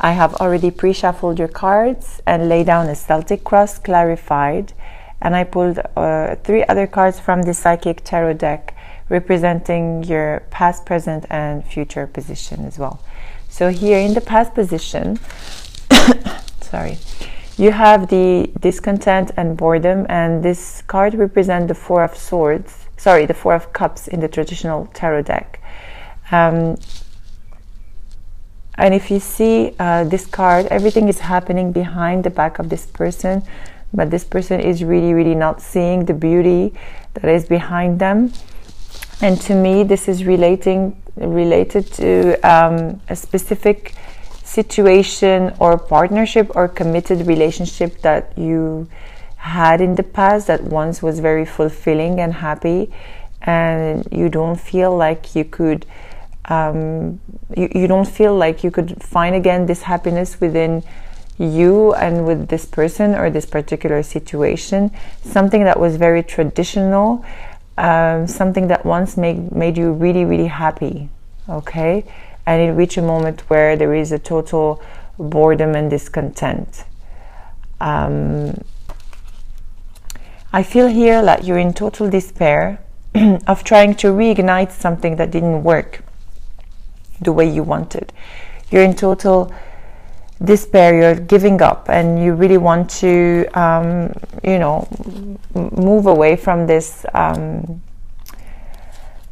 I have already pre-shuffled your cards and laid down a Celtic cross, clarified, and I pulled 3 other cards from the Psychic Tarot deck representing your past, present, and future position as well. So here in the past position, sorry, you have the discontent and boredom, and this card represents the Four of Swords, sorry, the Four of Cups in the traditional tarot deck. And if you see this card, everything is happening behind the back of this person, but this person is really, really not seeing the beauty that is behind them. And to me, this is related to a specific situation or partnership or committed relationship that you had in the past that once was very fulfilling and happy, and you don't feel like you could you don't feel like you could find again this happiness within you and with this person or this particular situation. Something that was very traditional, something that once made you really, really happy, okay? And it reached a moment where there is a total boredom and discontent. I feel here that you're in total despair of trying to reignite something that didn't work the way you wanted. You're in total despair, you're giving up, and you really want to you know, move away from this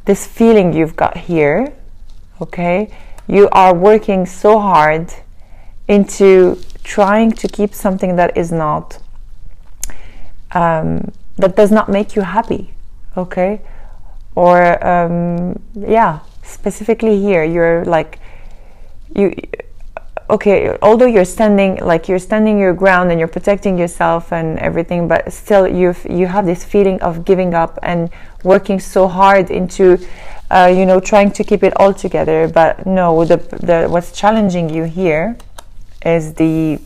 this feeling you've got here, okay? You are working so hard into trying to keep something that is not that does not make you happy, okay? Or yeah, specifically here, you're like, okay, although you're standing your ground and you're protecting yourself and everything, but still you have this feeling of giving up and working so hard into you know, trying to keep it all together. But no, what's challenging you here is the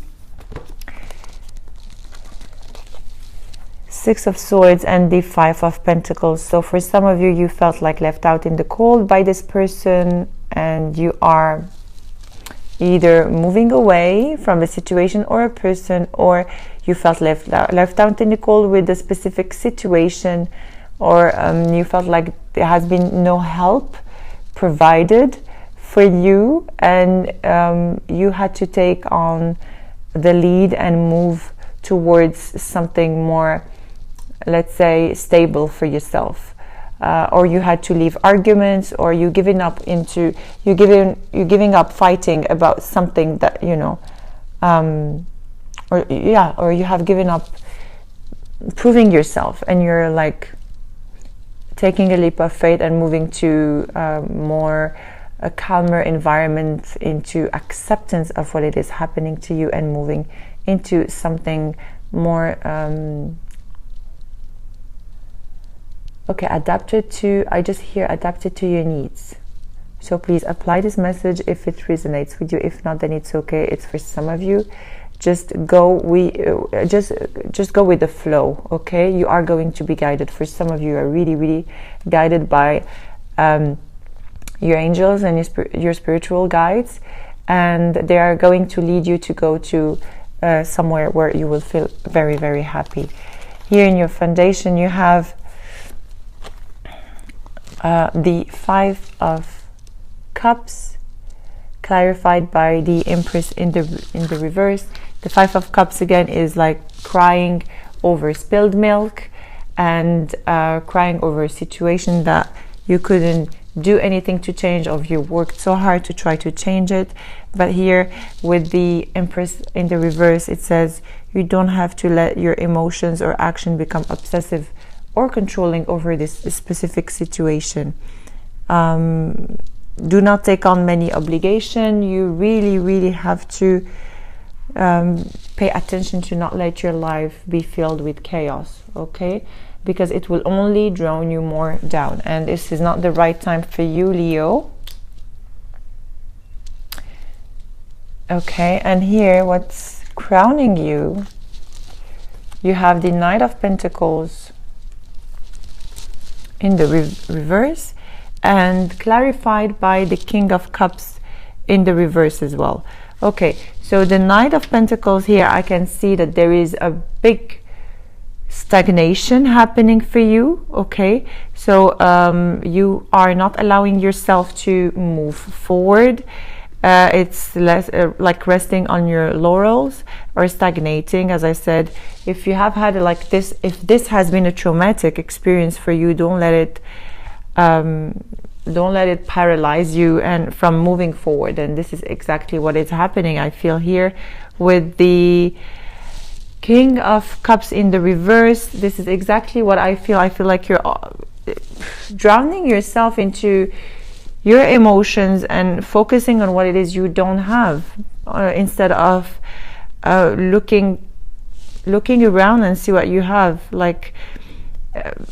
Six of Swords and the Five of Pentacles. So for some of you, you felt like left out in the cold by this person, and you are either moving away from a situation or a person, or you felt left out in the cold with a specific situation, or you felt like there has been no help provided for you, and you had to take on the lead and move towards something more, let's say, stable for yourself. Or you had to leave arguments, or you're giving up fighting about something that, you know, or you have given up proving yourself, and you're like taking a leap of faith and moving to a calmer environment, into acceptance of what it is happening to you, and moving into something more okay, I just hear adapted to your needs. So please apply this message if it resonates with you. If not, then it's okay. It's for some of you. Just go just go with the flow, okay? You are going to be guided. For some of you, are really, really guided by your angels and your spiritual guides, and they are going to lead you to go to somewhere where you will feel very, very happy. Here in your foundation, you have the Five of Cups, clarified by the Empress in the reverse. The Five of Cups again is like crying over spilled milk, and crying over a situation that you couldn't do anything to change, or you worked so hard to try to change it. But here with the Empress in the reverse, it says you don't have to let your emotions or action become obsessive or controlling over this specific situation. Do not take on many obligation. You really, really have to pay attention to not let your life be filled with chaos, okay? Because it will only drown you more down, and this is not the right time for you, Leo. Okay, and here what's crowning you, you have the Knight of Pentacles in the reverse, and clarified by the King of Cups in the reverse as well. Okay, so the Knight of Pentacles here, I can see that there is a big stagnation happening for you. Okay, so you are not allowing yourself to move forward. It's less like resting on your laurels or stagnating. As I said, if you have had like this, if this has been a traumatic experience for you, don't let it paralyze you and from moving forward. And this is exactly what is happening, I feel, here with the King of Cups in the reverse. This is exactly what I feel. I feel like you're drowning yourself into your emotions and focusing on what it is you don't have, instead of looking around and see what you have. Like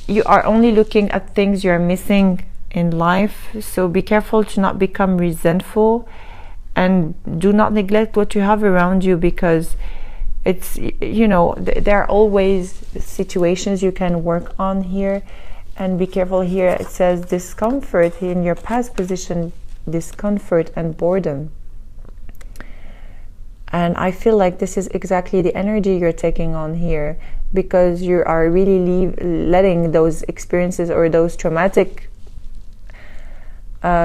you are only looking at things you're missing in life. So be careful to not become resentful, and do not neglect what you have around you, because it's, you know, there are always situations you can work on here. And be careful here. It says discomfort in your past position, discomfort and boredom. And I feel like this is exactly the energy you're taking on here, because you are really letting those experiences or those traumatic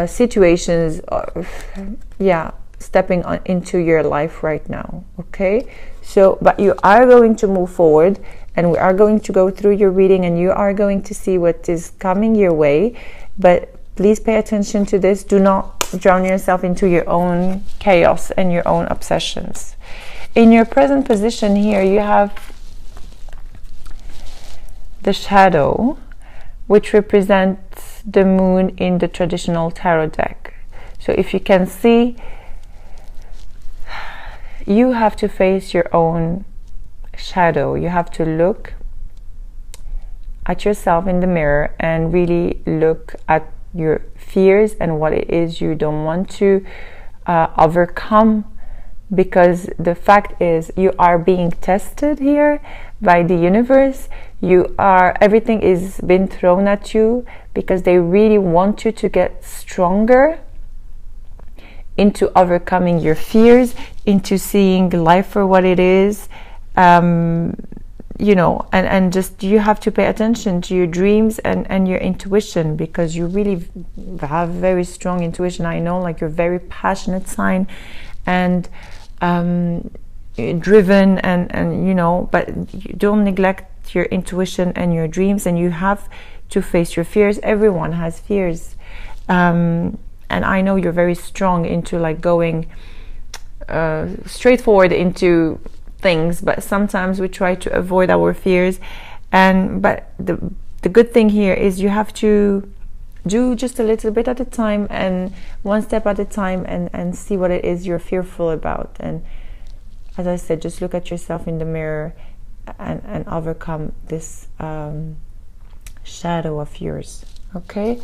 situations, stepping into your life right now. Okay, so but you are going to move forward, and we are going to go through your reading, and you are going to see what is coming your way. But please pay attention to this. Do not drown yourself into your own chaos and your own obsessions. In your present position here, you have the shadow, which represents the moon in the traditional tarot deck. So if you can see, you have to face your own shadow. You have to look at yourself in the mirror and really look at your fears and what it is you don't want to overcome, because the fact is you are being tested here by the universe. Everything is being thrown at you because they really want you to get stronger into overcoming your fears, into seeing life for what it is. You know, and just you have to pay attention to your dreams and your intuition, because you really have very strong intuition. I know, like, you're very passionate sign and driven, and you know, but you don't neglect your intuition and your dreams, and you have to face your fears. Everyone has fears, and I know you're very strong into like going straightforward into things, but sometimes we try to avoid our fears. But the good thing here is you have to do just a little bit at a time, and one step at a time, and see what it is you're fearful about. And as I said, just look at yourself in the mirror and overcome this shadow of yours. Okay,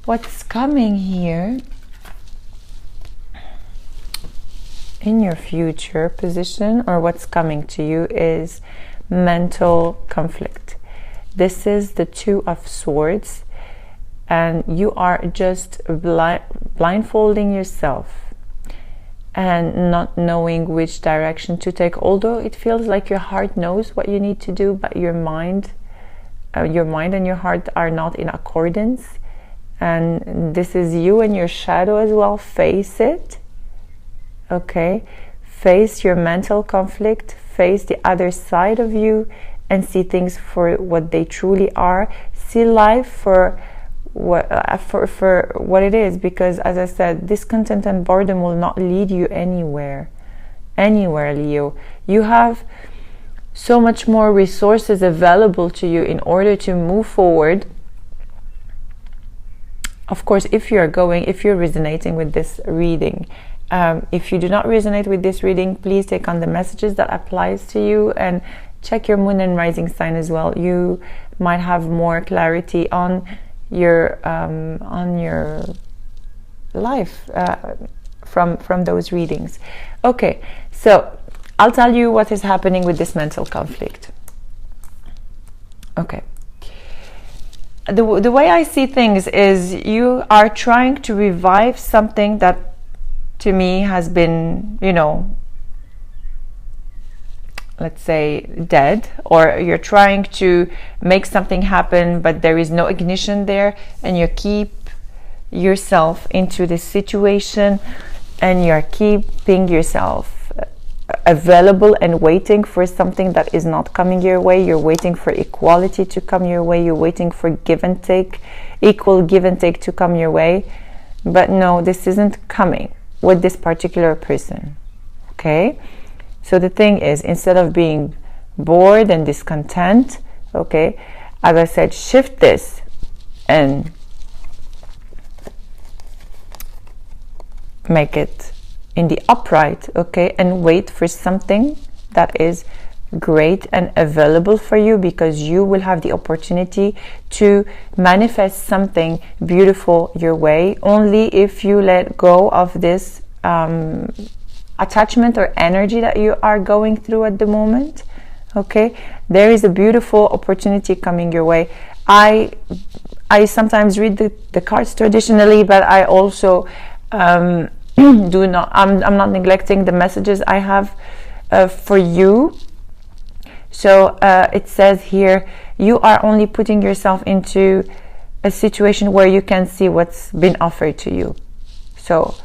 what's coming here in your future position, or what's coming to you, is mental conflict. This is the Two of Swords, and you are just blindfolding yourself and not knowing which direction to take. Although it feels like your heart knows what you need to do, but your mind and your heart are not in accordance. And this is you and your shadow as well. Face it. Okay, face your mental conflict, face the other side of you, and see things for what they truly are. See life for what it is, because as I said, discontent and boredom will not lead you anywhere, Leo. You have so much more resources available to you in order to move forward. Of course, if you're resonating with this reading. If you do not resonate with this reading, please take on the messages that applies to you, and check your moon and rising sign as well. You might have more clarity on your life from those readings. Okay, so I'll tell you what is happening with this mental conflict. Okay. The way I see things is you are trying to revive something that to me has been, you know, let's say dead, or you're trying to make something happen but there is no ignition there, and you keep yourself into this situation and you're keeping yourself available and waiting for something that is not coming your way. You're waiting for equality to come your way. You're waiting for give and take, equal give and take to come your way. But no, this isn't coming with this particular person. Okay? So the thing is, instead of being bored and discontent, okay, as I said, shift this and make it in the upright, okay, and wait for something that is great and available for you, because you will have the opportunity to manifest something beautiful your way only if you let go of this attachment or energy that you are going through at the moment. Okay, there is a beautiful opportunity coming your way. I sometimes read the cards traditionally, but I also I'm not neglecting the messages I have for you. So it says here, you are only putting yourself into a situation where you can see what's been offered to you. So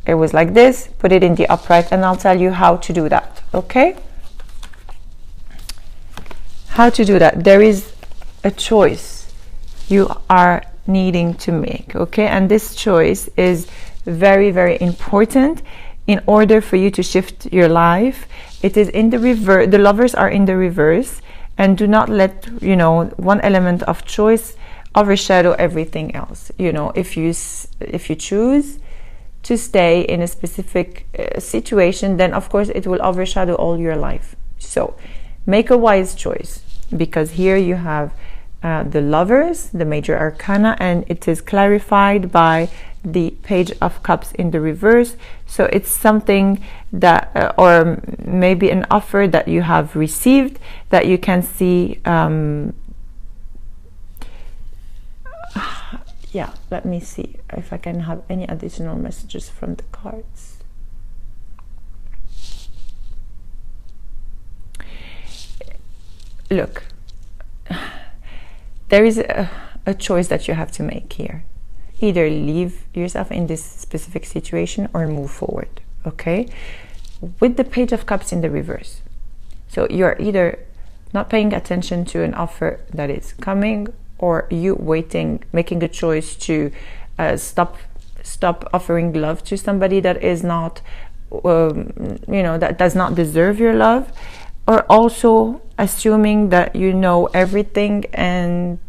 it was like this, put it in the upright, and I'll tell you how to do that. Okay, how to do that. There is a choice you are needing to make, okay, and this choice is very, very important in order for you to shift your life. It is in the reverse. The lovers are in the reverse, and do not let, you know, one element of choice overshadow everything else. You know, if you choose to stay in a specific situation, then of course it will overshadow all your life. So make a wise choice, because here you have the lovers, the major arcana, and it is clarified by the Page of Cups in the reverse. So it's something that or maybe an offer that you have received that you can see. Yeah, let me see if I can have any additional messages from the cards. Look, there is a choice that you have to make here. Either leave yourself in this specific situation or move forward, okay? With the Page of Cups in the reverse. So you're either not paying attention to an offer that is coming, or you waiting, making a choice to stop offering love to somebody that is not, you know, that does not deserve your love, or also assuming that you know everything and,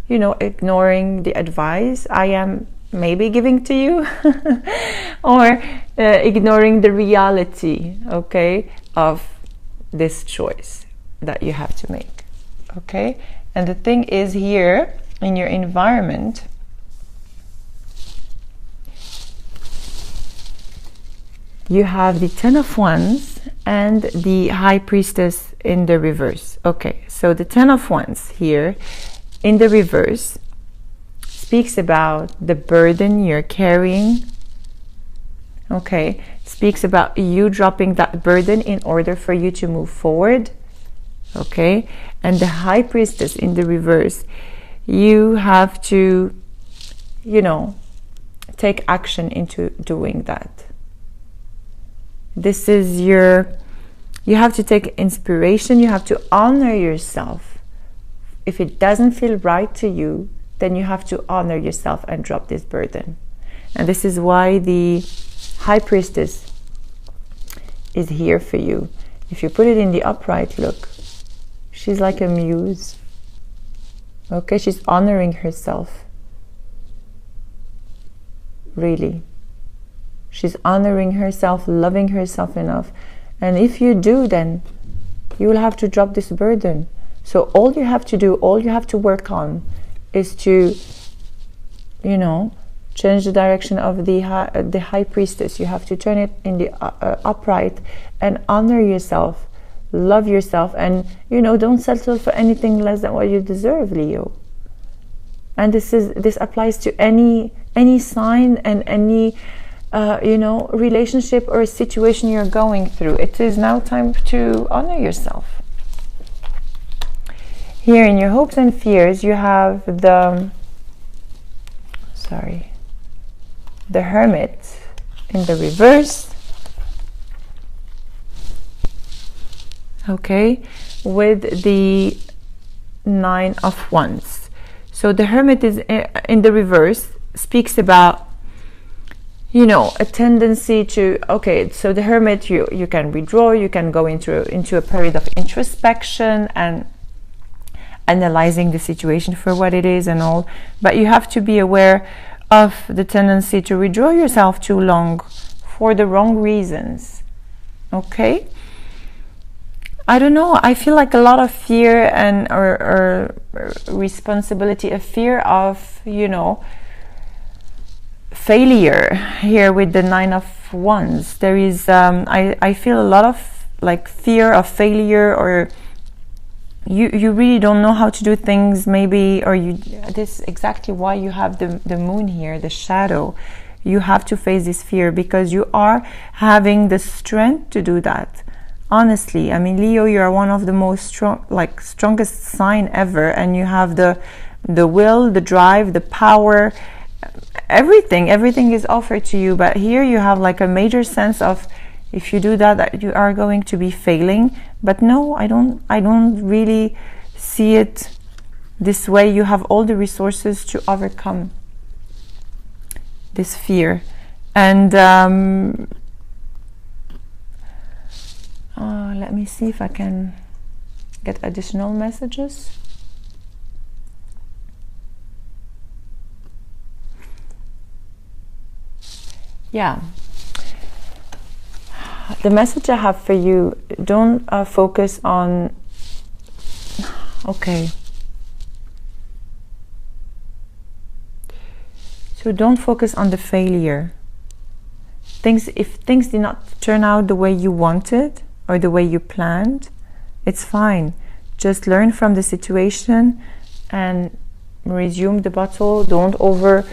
you know, ignoring the advice I am maybe giving to you, or ignoring the reality, okay, of this choice that you have to make, okay? And the thing is, here in your environment, you have the Ten of Wands and the High Priestess in the reverse. Okay, so the Ten of Wands here in the reverse speaks about the burden you're carrying. Okay, speaks about you dropping that burden in order for you to move forward. Okay, and the High Priestess in the reverse, you have to, you know, take action into doing that. This is you have to take inspiration, you have to honor yourself. If it doesn't feel right to you, then you have to honor yourself and drop this burden. And this is why the High Priestess is here for you. If you put it in the upright, look, she's like a muse. Okay, she's honoring herself. Really. She's honoring herself, loving herself enough. And if you do, then you will have to drop this burden. So all you have to do, all you have to work on is to, you know, change the direction of the High Priestess. You have to turn it in the upright and honor yourself, love yourself, and, you know, don't settle for anything less than what you deserve, Leo. And this applies to any sign and any you know, relationship or a situation you're going through. It is now time to honor yourself. Here in your hopes and fears, you have the Hermit in the reverse. Okay, with the 9 of Wands. So the Hermit is in the reverse, speaks about, you know, a tendency to, okay, so the Hermit, you can withdraw, you can go into a period of introspection and analyzing the situation for what it is and all, but you have to be aware of the tendency to withdraw yourself too long for the wrong reasons. Okay, I don't know, I feel like a lot of fear and or responsibility, a fear of, you know, failure here with the 9 of Wands. There is I feel a lot of like fear of failure, or you really don't know how to do things, maybe, or this is exactly why you have the moon here, the shadow. You have to face this fear because you are having the strength to do that. Honestly, I mean, Leo, you are one of the most strongest sign ever, and you have the will, the drive, the power, everything is offered to you. But here you have like a major sense of, if you do that you are going to be failing. But no, I don't really see it this way. You have all the resources to overcome this fear. And let me see if I can get additional messages. Yeah, the message I have for you, don't focus on, okay, so don't focus on the failure. If things did not turn out the way you wanted or the way you planned, it's fine. Just learn from the situation and resume the battle. Don't over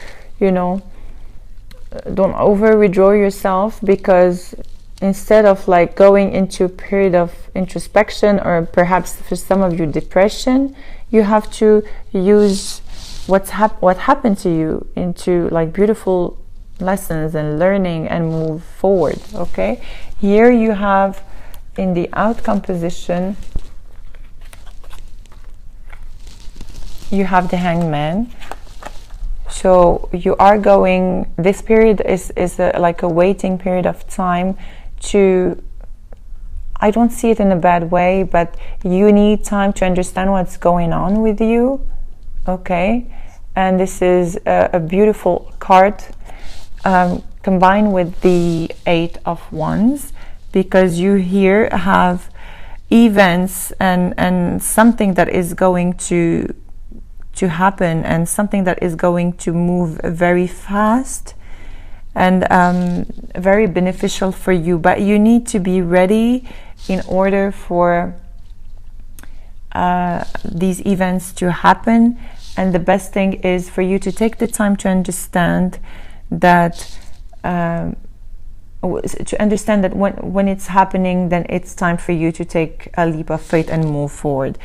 withdraw yourself, because instead of like going into a period of introspection, or perhaps for some of you depression, you have to use what happened to you into like beautiful lessons and learning and move forward. Okay, here you have in the outcome position, you have the Hangman. So you are going, this period is like a waiting period of time to, I don't see it in a bad way, but you need time to understand what's going on with you. Okay, and this is a beautiful card combined with the 8 of Wands, because you here have events and something that is going to happen, and something that is going to move very fast and very beneficial for you. But you need to be ready in order for these events to happen. And the best thing is for you to take the time to understand that when it's happening, then it's time for you to take a leap of faith and move forward.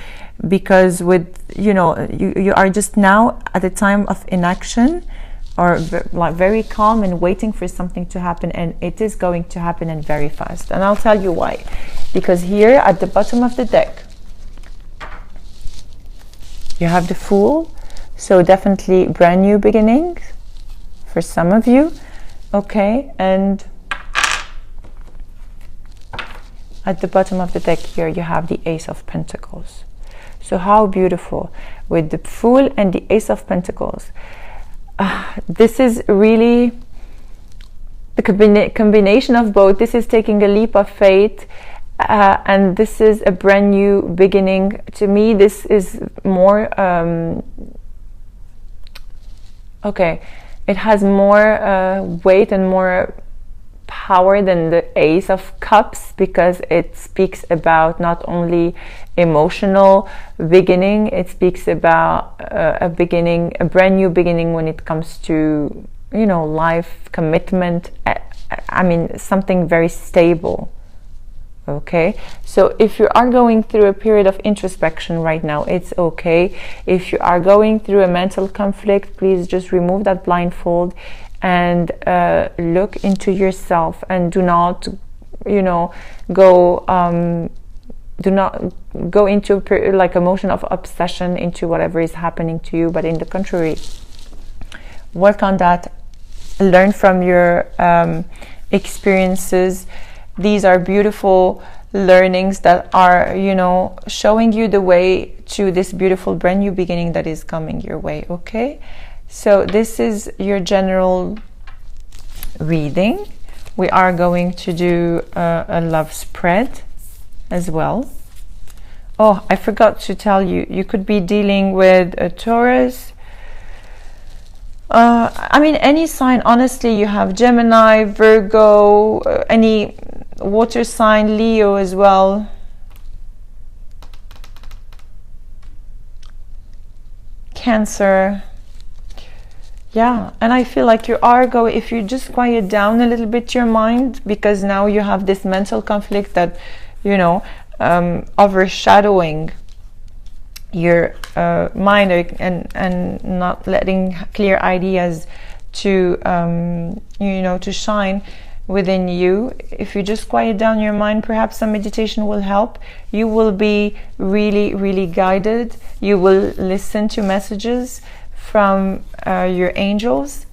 Because with, you are just now at a time of inaction, or like very calm and waiting for something to happen, and it is going to happen, and very fast. And I'll tell you why. Because here at the bottom of the deck you have the Fool, so definitely brand new beginnings for some of you. Okay, and at the bottom of the deck here you have the Ace of Pentacles. So how beautiful, with the Fool and the Ace of Pentacles. This is really the combination of both. This is taking a leap of faith, and this is a brand new beginning. To me, this is more okay, it has more weight and more power than the Ace of Cups, because it speaks about not only emotional beginning, it speaks about a brand new beginning when it comes to you know, life commitment. I mean, something very stable. Okay, so if you are going through a period of introspection right now, it's okay. If you are going through a mental conflict, please just remove that blindfold and look into yourself, and do not, you know, go do not go into like emotion of obsession into whatever is happening to you, but in the contrary, work on that, learn from your experiences. These are beautiful learnings that are, you know, showing you the way to this beautiful brand new beginning that is coming your way. Okay, so this is your general reading. We are going to do a love spread as well. Oh, I forgot to tell you, you could be dealing with a Taurus. I mean, any sign, honestly. You have Gemini, Virgo, any water sign, Leo as well. Cancer. Yeah, and I feel like you are going, if you just quiet down a little bit your mind, because now you have this mental conflict that, you know, overshadowing your mind, and not letting clear ideas to you know, to shine within you. If you just quiet down your mind, perhaps some meditation will help. You will be really, really guided. You will listen to messages from your angels.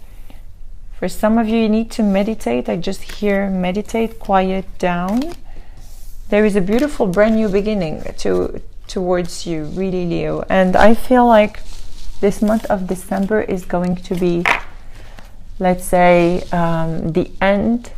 For some of you, you need to meditate. I just hear meditate, quiet down. There is a beautiful brand new beginning towards you, really, Leo. And I feel like this month of December is going to be, let's say, the end